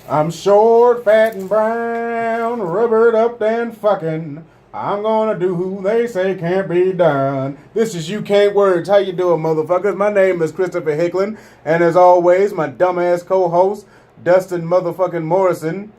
I'm short, fat, and brown, rubbered up and fucking. I'm gonna do who they say can't be done. This is You Can't Words. How you doing, motherfuckers? My name is Christopher Hicklin, and as always, my dumbass co-host, Dustin motherfucking Morrison.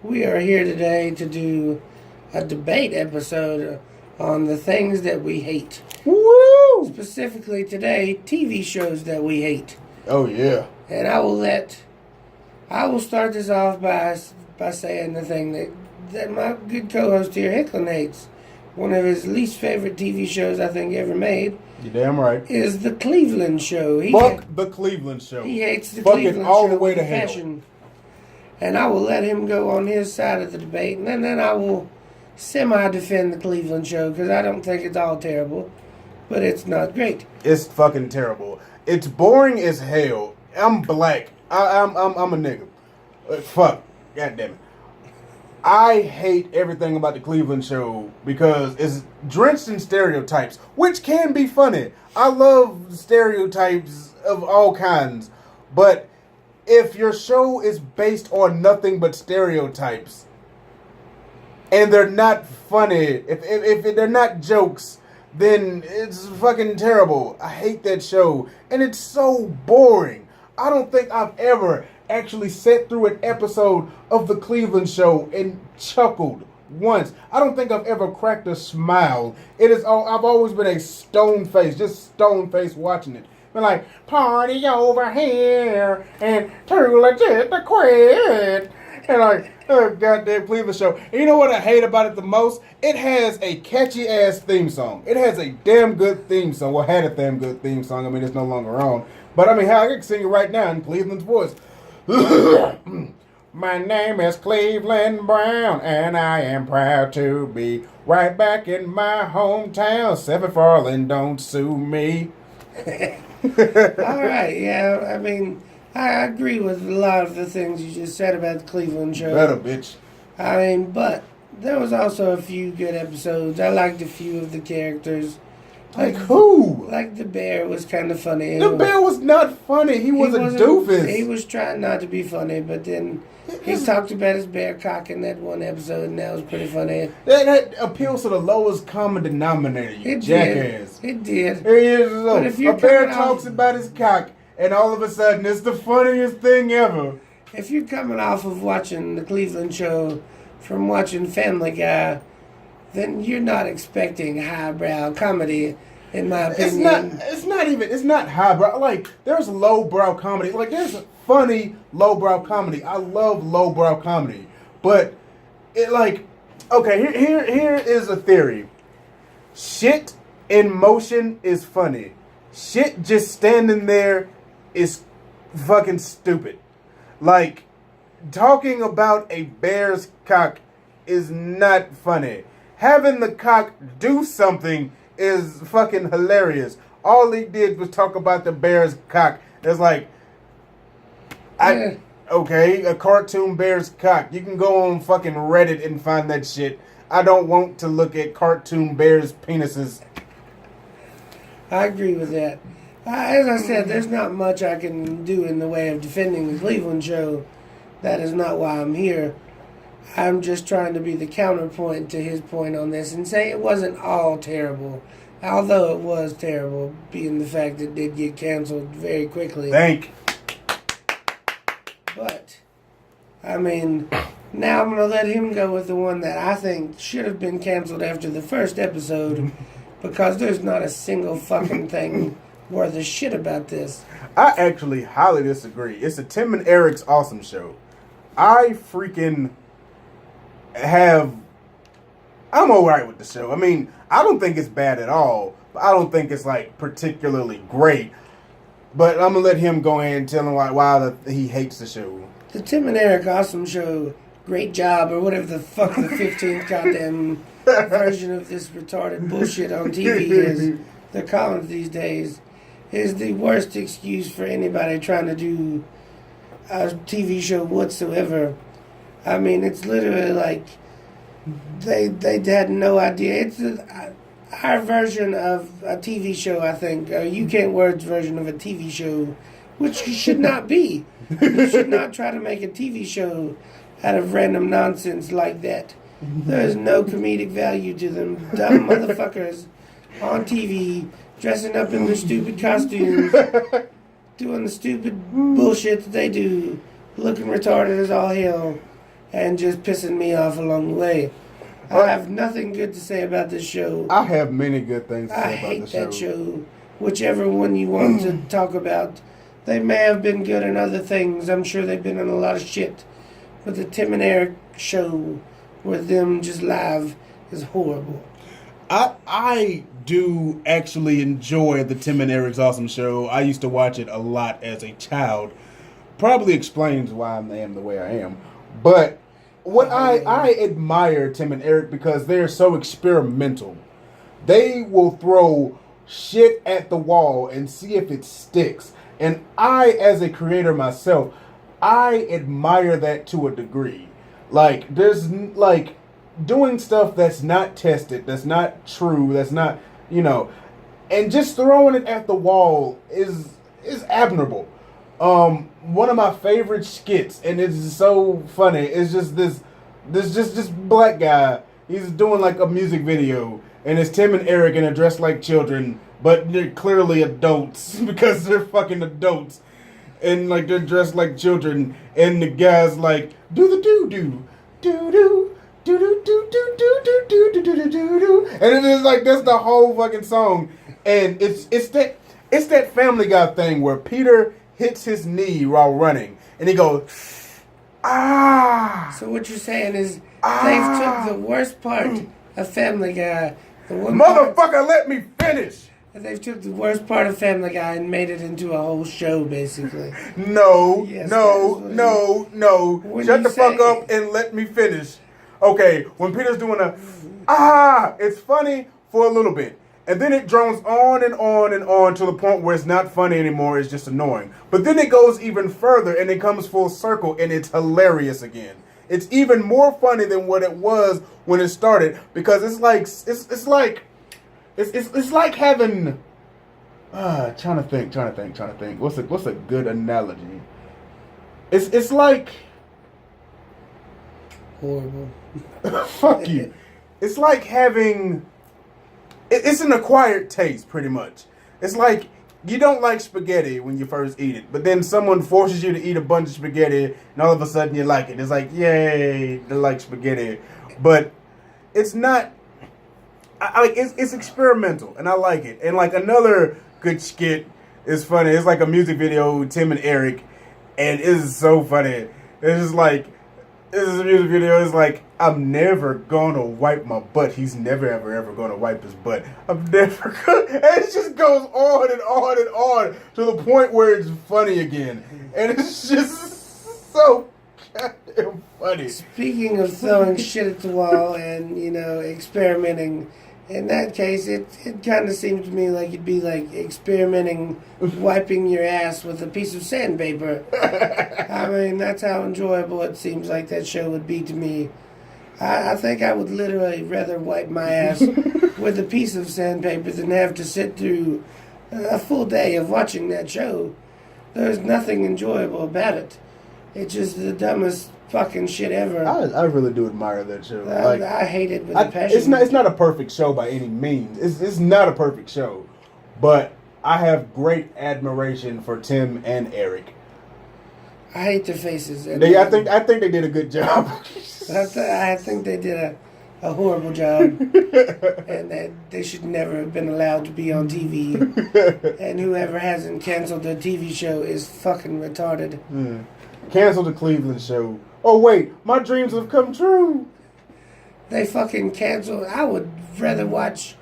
We are here today to do a debate episode on the things that we hate. Woo! Specifically today, TV shows that we hate. Oh, yeah. And I will start this off by saying the thing that my good co-host here, Hicklin, hates. One of his least favorite TV shows I think ever made. You're damn right. Is The Cleveland Show. Fuck The Cleveland Show. He hates The Fuck Cleveland it all Show the way to with hell. passion. And I will let him go on his side of the debate, and then I will semi-defend The Cleveland Show, because I don't think it's all terrible, but it's not great. It's fucking terrible. It's boring as hell. I'm black. I'm a nigga. Fuck. God damn it. I hate everything about The Cleveland Show because it's drenched in stereotypes, which can be funny. I love stereotypes of all kinds, but if your show is based on nothing but stereotypes and they're not funny, if they're not jokes, then it's fucking terrible. I hate that show, and it's so boring. I don't think I've ever actually sat through an episode of The Cleveland Show and chuckled once. I don't think I've ever cracked a smile. I've always been a stone face, just stone face watching it. Been like, party over here, and too legit to quit. And like, oh, goddamn Cleveland Show. And you know what I hate about it the most? It has a catchy ass theme song. It has a damn good theme song. Well, had a damn good theme song. I mean, it's no longer on. But I mean, hell, I can sing it right now in Cleveland's voice. My name is Cleveland Brown, and I am proud to be right back in my hometown. Seven Farland, don't sue me. Alright, yeah, I mean, I agree with a lot of the things you just said about The Cleveland Show. Better, bitch. I mean, but there was also a few good episodes. I liked a few of the characters. Like who? Like the bear was kind of funny. The bear was not funny. He was a doofus. He was trying not to be funny, but then he talked about his bear cock in that one episode, and that was pretty funny. That appeals to the lowest common denominator, you jackass. It did. But if a bear talks about his cock, and all of a sudden it's the funniest thing ever. If you're coming off of watching The Cleveland Show from watching Family Guy, then you're not expecting highbrow comedy, in my opinion. It's not highbrow. Like, there's lowbrow comedy. Like, there's funny lowbrow comedy. I love lowbrow comedy. But, here is a theory. Shit in motion is funny. Shit just standing there is fucking stupid. Like, talking about a bear's cock is not funny. Having the cock do something is fucking hilarious. All he did was talk about the bear's cock. It's like, okay, a cartoon bear's cock. You can go on fucking Reddit and find that shit. I don't want to look at cartoon bears' penises. I agree with that. As I said, there's not much I can do in the way of defending The Cleveland Show. That is not why I'm here. I'm just trying to be the counterpoint to his point on this and say it wasn't all terrible. Although it was terrible, being the fact that it did get canceled very quickly. But, I mean, now I'm going to let him go with the one that I think should have been canceled after the first episode, because there's not a single fucking thing worth a shit about this. I actually highly disagree. It's a Tim and Eric's Awesome Show. I freaking I'm alright with the show. I mean, I don't think it's bad at all, but I don't think it's like particularly great. But I'm gonna let him go ahead and tell him why he hates the show. The Tim and Eric Awesome Show, great job, or whatever the fuck the 15th goddamn version of this retarded bullshit on TV is, they're calling it these days, is the worst excuse for anybody trying to do a TV show whatsoever. I mean, it's literally like they had no idea. It's our version of a TV show, I think. You Can't Words version of a TV show which should not be. You should not try to make a TV show out of random nonsense like that. There is no comedic value to them. Dumb motherfuckers on TV, dressing up in their stupid costumes, doing the stupid bullshit that they do, looking retarded as all hell, and just pissing me off along the way. I have nothing good to say about this show. I have many good things to say I about hate the show. that show. Whichever one you want to talk about. They may have been good in other things. I'm sure they've been in a lot of shit. But the Tim and Eric show with them just live is horrible. I do actually enjoy the Tim and Eric's Awesome Show. I used to watch it a lot as a child. Probably explains why I am the way I am. But what I admire Tim and Eric because they're so experimental. They will throw shit at the wall and see if it sticks. And I, as a creator myself, I admire that to a degree. Like, there's, like, doing stuff that's not tested, that's not true, that's not, you know, and just throwing it at the wall is admirable. One of my favorite skits, and it's so funny, is just this black guy. He's doing like a music video, and it's Tim and Eric, and they're dressed like children, but they're clearly adults because they're fucking adults, and like they're dressed like children, and the guy's like, do the doo doo doo doo. Do do do do do do do do do do do, and it is like that's the whole fucking song, and it's that Family Guy thing where Peter hits his knee while running, and he goes, ah. So what you're saying is they've took the worst part of Family Guy, the one Motherfucker, let me finish. They've took the worst part of Family Guy and made it into a whole show, basically. No, Yes, no. When Shut you the fuck say- up and let me finish. Okay, when Peter's doing it's funny for a little bit. And then it drones on and on and on to the point where it's not funny anymore, it's just annoying. But then it goes even further and it comes full circle and it's hilarious again. It's even more funny than what it was when it started because it's like having trying to think. What's a good analogy? It's like Horrible. fuck you. It's like having it's an acquired taste pretty much. It's like you don't like spaghetti when you first eat it, but then someone forces you to eat a bunch of spaghetti and all of a sudden you like it. It's like, yay, I like spaghetti. But it's not it's experimental and I like it. And like another good skit is funny. It's like a music video with Tim and Eric and it's so funny. It's just like this is a music video. It's like, I'm never gonna wipe my butt. He's never, ever gonna wipe his butt. I'm never gonna... And it just goes on and on and on to the point where it's funny again. And it's just so goddamn funny. Speaking of throwing shit at the wall and, experimenting, in that case, it kind of seemed to me like it'd be like experimenting wiping your ass with a piece of sandpaper. I mean, that's how enjoyable it seems like that show would be to me. I think I would literally rather wipe my ass with a piece of sandpaper than have to sit through a full day of watching that show. There's nothing enjoyable about it. It's just the dumbest fucking shit ever. I really do admire that show. I hate it with a passion. It's not a perfect show by any means. It's not a perfect show, but I have great admiration for Tim and Eric. I hate their faces. I think they did a good job. I think they did a horrible job, and that they should never have been allowed to be on TV. And whoever hasn't canceled their TV show is fucking retarded. Cancel the Cleveland show. Oh wait, my dreams have come true. They fucking canceled. I would rather watch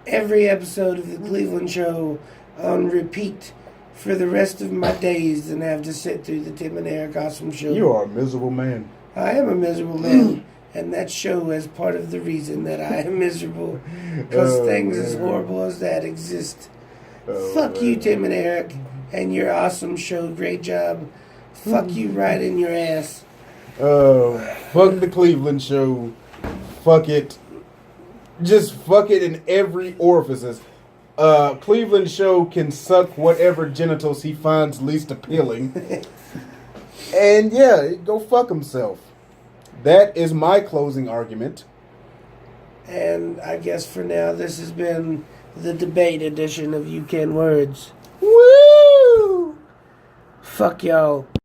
every episode of the Cleveland show on repeat for the rest of my days than have to sit through the Tim and Eric Awesome Show. You are a miserable man. I am a miserable man, and that show is part of the reason that I am miserable. Because things as horrible as that exist. Fuck you, Tim and Eric, and your awesome show. Great job. Fuck you right in your ass. Fuck the Cleveland show. Fuck it. Just fuck it in every orifice. Cleveland Show can suck whatever genitals he finds least appealing. And yeah, go fuck himself. That is my closing argument. And I guess for now, this has been the debate edition of You Can Words. Woo! Fuck y'all.